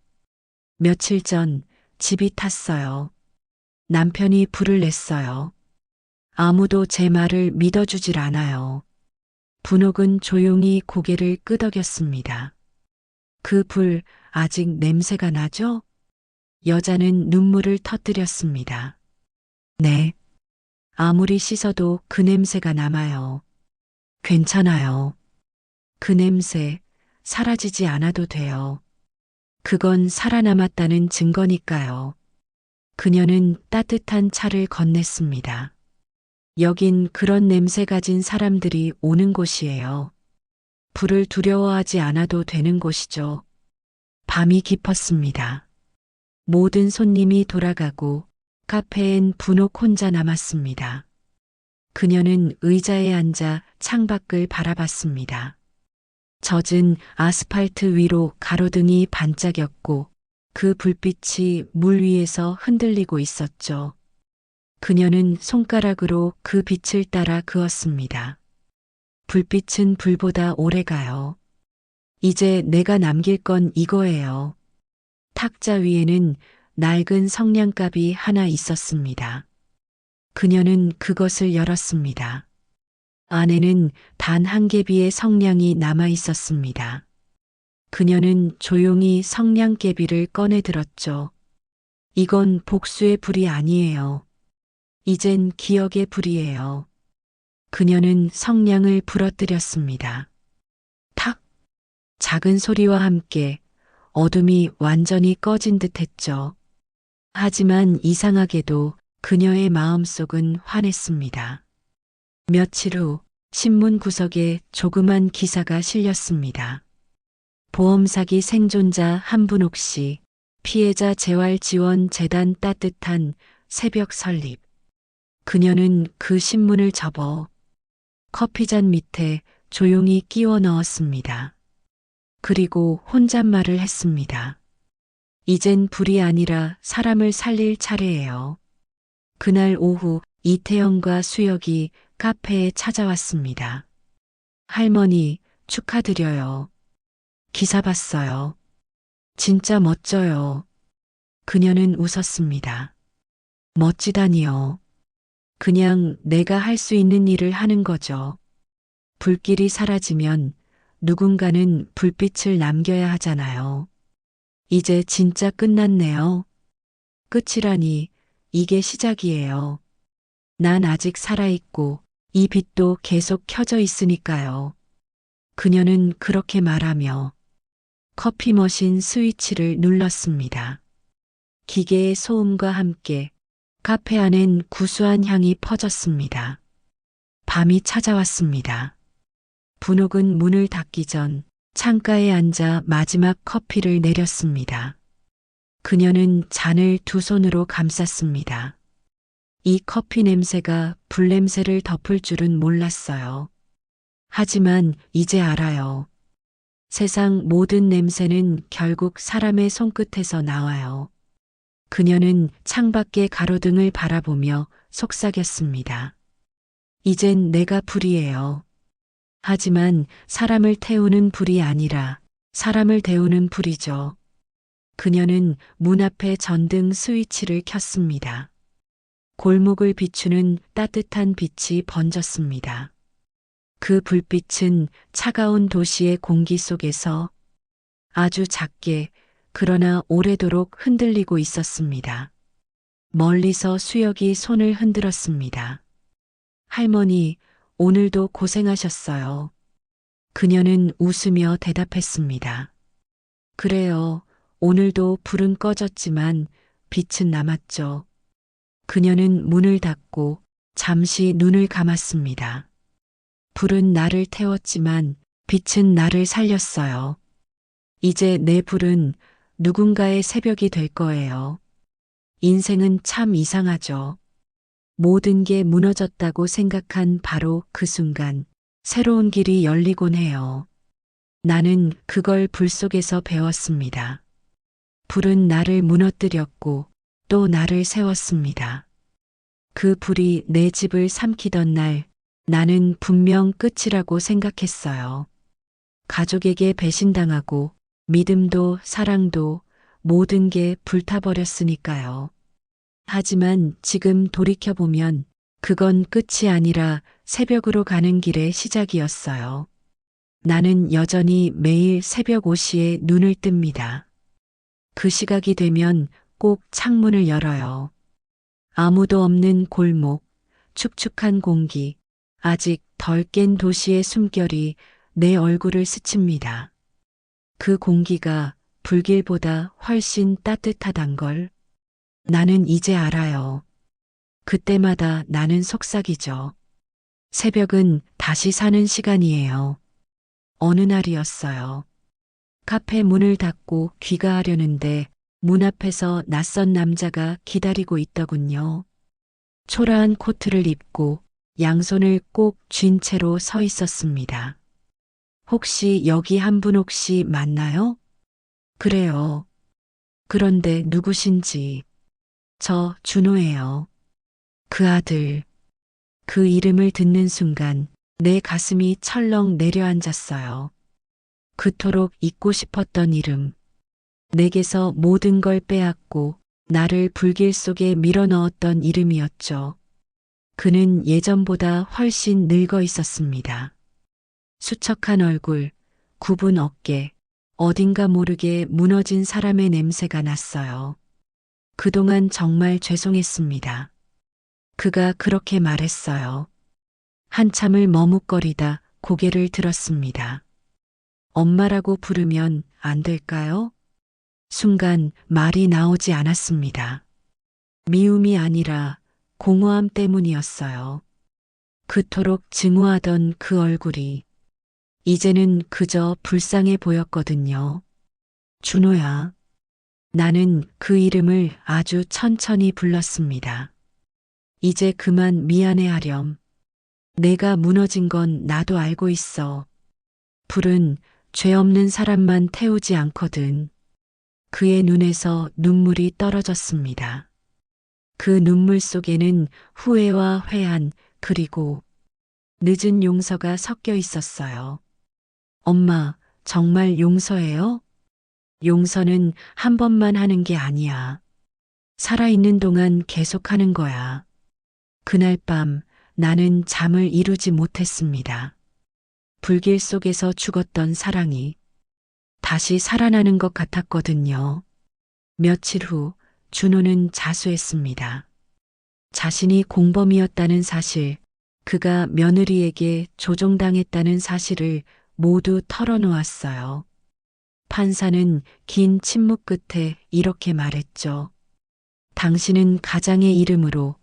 며칠 전 집이 탔어요. 남편이 불을 냈어요. 아무도 제 말을 믿어주질 않아요. 분옥은 조용히 고개를 끄덕였습니다. 그 불 아직 냄새가 나죠? 여자는 눈물을 터뜨렸습니다. 네. 아무리 씻어도 그 냄새가 남아요. 괜찮아요. 그 냄새 사라지지 않아도 돼요. 그건 살아남았다는 증거니까요. 그녀는 따뜻한 차를 건넸습니다. 여긴 그런 냄새 가진 사람들이 오는 곳이에요. 불을 두려워하지 않아도 되는 곳이죠. 밤이 깊었습니다. 모든 손님이 돌아가고 카페엔 분옥 혼자 남았습니다. 그녀는 의자에 앉아 창밖을 바라봤습니다. 젖은 아스팔트 위로 가로등이 반짝였고 그 불빛이 물 위에서 흔들리고 있었죠. 그녀는 손가락으로 그 빛을 따라 그었습니다. 불빛은 불보다 오래 가요. 이제 내가 남길 건 이거예요. 탁자 위에는 낡은 성냥갑이 하나 있었습니다. 그녀는 그것을 열었습니다. 안에는 단 한 개비의 성냥이 남아 있었습니다. 그녀는 조용히 성냥개비를 꺼내 들었죠. 이건 복수의 불이 아니에요. 이젠 기억의 불이에요. 그녀는 성냥을 부러뜨렸습니다. 탁! 작은 소리와 함께 어둠이 완전히 꺼진 듯 했죠. 하지만 이상하게도 그녀의 마음속은 환했습니다. 며칠 후 신문 구석에 조그만 기사가 실렸습니다. 보험 사기 생존자 한분옥 씨, 피해자 재활 지원 재단 따뜻한 새벽 설립. 그녀는 그 신문을 접어 커피잔 밑에 조용히 끼워 넣었습니다. 그리고 혼잣말을 했습니다. 이젠 불이 아니라 사람을 살릴 차례예요. 그날 오후 이태영과 수혁이 카페에 찾아왔습니다. 할머니, 축하드려요. 기사 봤어요. 진짜 멋져요. 그녀는 웃었습니다. 멋지다니요. 그냥 내가 할 수 있는 일을 하는 거죠. 불길이 사라지면 누군가는 불빛을 남겨야 하잖아요. 이제 진짜 끝났네요. 끝이라니, 이게 시작이에요. 난 아직 살아있고 이 빛도 계속 켜져 있으니까요. 그녀는 그렇게 말하며 커피 머신 스위치를 눌렀습니다. 기계의 소음과 함께 카페 안엔 구수한 향이 퍼졌습니다. 밤이 찾아왔습니다. 분옥은 문을 닫기 전 창가에 앉아 마지막 커피를 내렸습니다. 그녀는 잔을 두 손으로 감쌌습니다. 이 커피 냄새가 불냄새를 덮을 줄은 몰랐어요. 하지만 이제 알아요. 세상 모든 냄새는 결국 사람의 손끝에서 나와요. 그녀는 창밖의 가로등을 바라보며 속삭였습니다. 이젠 내가 불이에요. 하지만 사람을 태우는 불이 아니라 사람을 데우는 불이죠. 그녀는 문 앞에 전등 스위치를 켰습니다. 골목을 비추는 따뜻한 빛이 번졌습니다. 그 불빛은 차가운 도시의 공기 속에서 아주 작게 그러나 오래도록 흔들리고 있었습니다. 멀리서 수혁이 손을 흔들었습니다. 할머니, 오늘도 고생하셨어요. 그녀는 웃으며 대답했습니다. 그래요. 오늘도 불은 꺼졌지만 빛은 남았죠. 그녀는 문을 닫고 잠시 눈을 감았습니다. 불은 나를 태웠지만 빛은 나를 살렸어요. 이제 내 불은 누군가의 새벽이 될 거예요. 인생은 참 이상하죠. 모든 게 무너졌다고 생각한 바로 그 순간 새로운 길이 열리곤 해요. 나는 그걸 불 속에서 배웠습니다. 불은 나를 무너뜨렸고 또 나를 세웠습니다. 그 불이 내 집을 삼키던 날 나는 분명 끝이라고 생각했어요. 가족에게 배신당하고 믿음도 사랑도 모든 게 불타버렸으니까요. 하지만 지금 돌이켜보면 그건 끝이 아니라 새벽으로 가는 길의 시작이었어요. 나는 여전히 매일 새벽 5시에 눈을 뜹니다. 그 시각이 되면 꼭 창문을 열어요. 아무도 없는 골목, 축축한 공기, 아직 덜 깬 도시의 숨결이 내 얼굴을 스칩니다. 그 공기가 불길보다 훨씬 따뜻하단 걸 나는 이제 알아요. 그때마다 나는 속삭이죠. 새벽은 다시 사는 시간이에요. 어느 날이었어요. 카페 문을 닫고 귀가하려는데 문 앞에서 낯선 남자가 기다리고 있더군요. 초라한 코트를 입고 양손을 꼭 쥔 채로 서 있었습니다. 혹시 여기 한 분 혹시 맞나요? 그래요. 그런데 누구신지. 저 준호예요. 그 아들. 그 이름을 듣는 순간 내 가슴이 철렁 내려앉았어요. 그토록 잊고 싶었던 이름. 내게서 모든 걸 빼앗고 나를 불길 속에 밀어넣었던 이름이었죠. 그는 예전보다 훨씬 늙어 있었습니다. 수척한 얼굴, 굽은 어깨, 어딘가 모르게 무너진 사람의 냄새가 났어요. 그동안 정말 죄송했습니다. 그가 그렇게 말했어요. 한참을 머뭇거리다 고개를 들었습니다. 엄마라고 부르면 안 될까요? 순간 말이 나오지 않았습니다. 미움이 아니라 공허함 때문이었어요. 그토록 증오하던 그 얼굴이 이제는 그저 불쌍해 보였거든요. 준호야. 나는 그 이름을 아주 천천히 불렀습니다. 이제 그만 미안해하렴. 내가 무너진 건 나도 알고 있어. 불은 죄 없는 사람만 태우지 않거든. 그의 눈에서 눈물이 떨어졌습니다. 그 눈물 속에는 후회와 회한 그리고 늦은 용서가 섞여 있었어요. 엄마, 정말 용서해요? 용서는 한 번만 하는 게 아니야. 살아있는 동안 계속하는 거야. 그날 밤 나는 잠을 이루지 못했습니다. 불길 속에서 죽었던 사랑이 다시 살아나는 것 같았거든요. 며칠 후 준호는 자수했습니다. 자신이 공범이었다는 사실, 그가 며느리에게 조종당했다는 사실을 모두 털어놓았어요. 판사는 긴 침묵 끝에 이렇게 말했죠. 당신은 가장의 이름으로,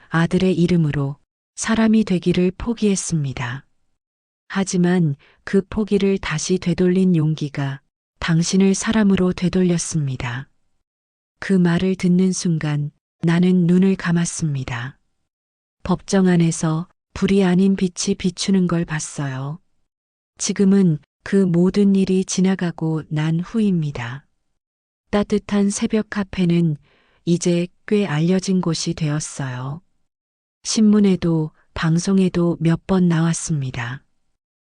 아들의 이름으로 사람이 되기를 포기했습니다. 하지만 그 포기를 다시 되돌린 용기가 당신을 사람으로 되돌렸습니다. 그 말을 듣는 순간 나는 눈을 감았습니다. 법정 안에서 불이 아닌 빛이 비추는 걸 봤어요. 지금은 그 모든 일이 지나가고 난 후입니다. 따뜻한 새벽 카페는 이제 꽤 알려진 곳이 되었어요. 신문에도 방송에도 몇 번 나왔습니다.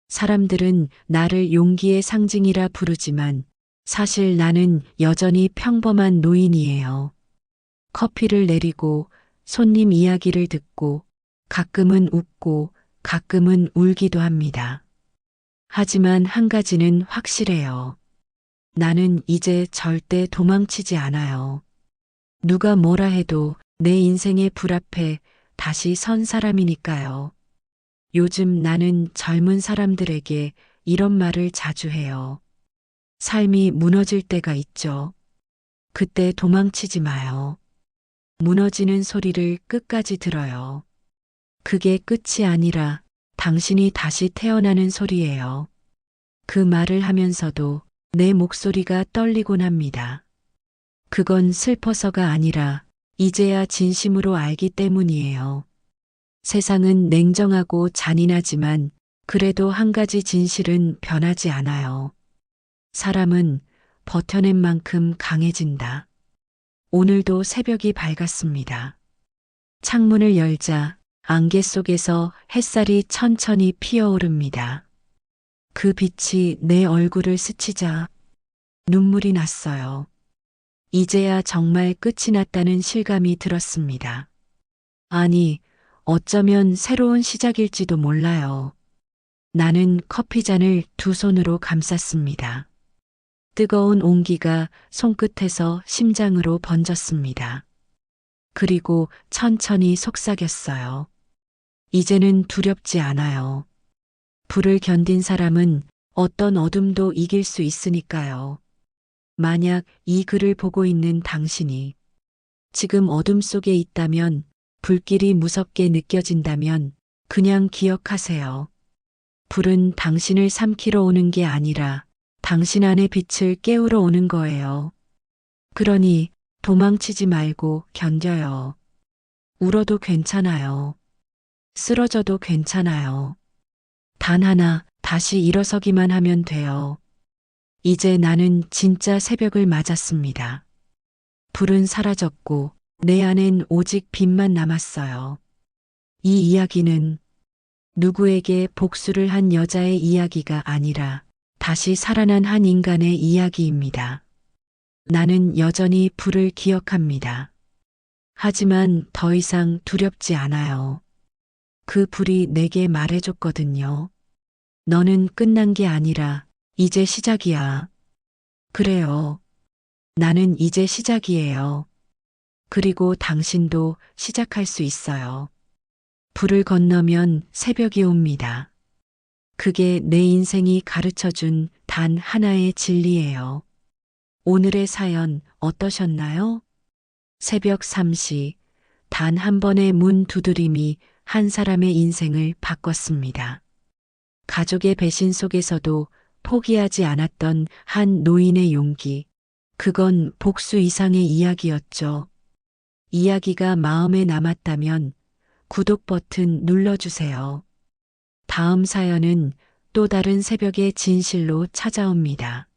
사람들은 나를 용기의 상징이라 부르지만 사실 나는 여전히 평범한 노인이에요. 커피를 내리고 손님 이야기를 듣고 가끔은 웃고 가끔은 울기도 합니다. 하지만 한 가지는 확실해요. 나는 이제 절대 도망치지 않아요. 누가 뭐라 해도 내 인생의 불 앞에 다시 선 사람이니까요. 요즘 나는 젊은 사람들에게 이런 말을 자주 해요. 삶이 무너질 때가 있죠. 그때 도망치지 마요. 무너지는 소리를 끝까지 들어요. 그게 끝이 아니라 당신이 다시 태어나는 소리예요. 그 말을 하면서도 내 목소리가 떨리곤 합니다. 그건 슬퍼서가 아니라 이제야 진심으로 알기 때문이에요. 세상은 냉정하고 잔인하지만 그래도 한 가지 진실은 변하지 않아요. 사람은 버텨낸 만큼 강해진다. 오늘도 새벽이 밝았습니다. 창문을 열자 안개 속에서 햇살이 천천히 피어오릅니다. 그 빛이 내 얼굴을 스치자 눈물이 났어요. 이제야 정말 끝이 났다는 실감이 들었습니다. 아니, 어쩌면 새로운 시작일지도 몰라요. 나는 커피잔을 두 손으로 감쌌습니다. 뜨거운 온기가 손끝에서 심장으로 번졌습니다. 그리고 천천히 속삭였어요. 이제는 두렵지 않아요. 불을 견딘 사람은 어떤 어둠도 이길 수 있으니까요. 만약 이 글을 보고 있는 당신이 지금 어둠 속에 있다면, 불길이 무섭게 느껴진다면 그냥 기억하세요. 불은 당신을 삼키러 오는 게 아니라 당신 안의 빛을 깨우러 오는 거예요. 그러니 도망치지 말고 견뎌요. 울어도 괜찮아요. 쓰러져도 괜찮아요. 단 하나, 다시 일어서기만 하면 돼요. 이제 나는 진짜 새벽을 맞았습니다. 불은 사라졌고 내 안엔 오직 빛만 남았어요. 이 이야기는 누구에게 복수를 한 여자의 이야기가 아니라 다시 살아난 한 인간의 이야기입니다. 나는 여전히 불을 기억합니다. 하지만 더 이상 두렵지 않아요. 그 불이 내게 말해줬거든요. 너는 끝난 게 아니라 이제 시작이야. 그래요. 나는 이제 시작이에요. 그리고 당신도 시작할 수 있어요. 불을 건너면 새벽이 옵니다. 그게 내 인생이 가르쳐준 단 하나의 진리예요. 오늘의 사연 어떠셨나요? 새벽 3시, 단 한 번의 문 두드림이 한 사람의 인생을 바꿨습니다. 가족의 배신 속에서도 포기하지 않았던 한 노인의 용기. 그건 복수 이상의 이야기였죠. 이야기가 마음에 남았다면 구독 버튼 눌러주세요. 다음 사연은 또 다른 새벽의 진실로 찾아옵니다.